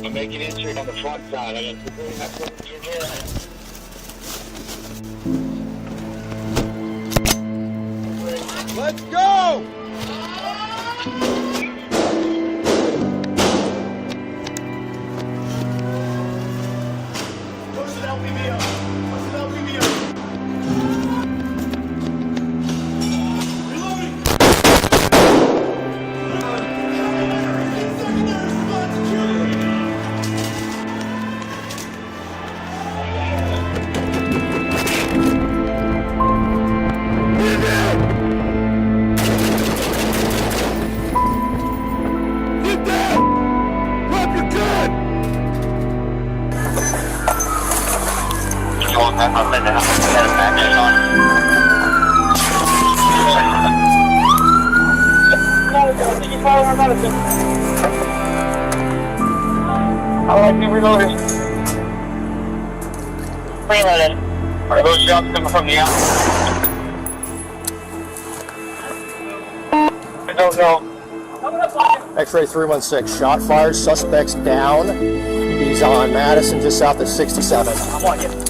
I'm making entry on the front side. I got two Let's go! Push it LPV up. Push it LPV up. Reloading. Secondary spot security. Reloaded. Reloaded. Are those shots coming from the outside? I don't know. X-ray 316, shot fired, suspect's down. He's on Madison, just south of 67. I'm on you.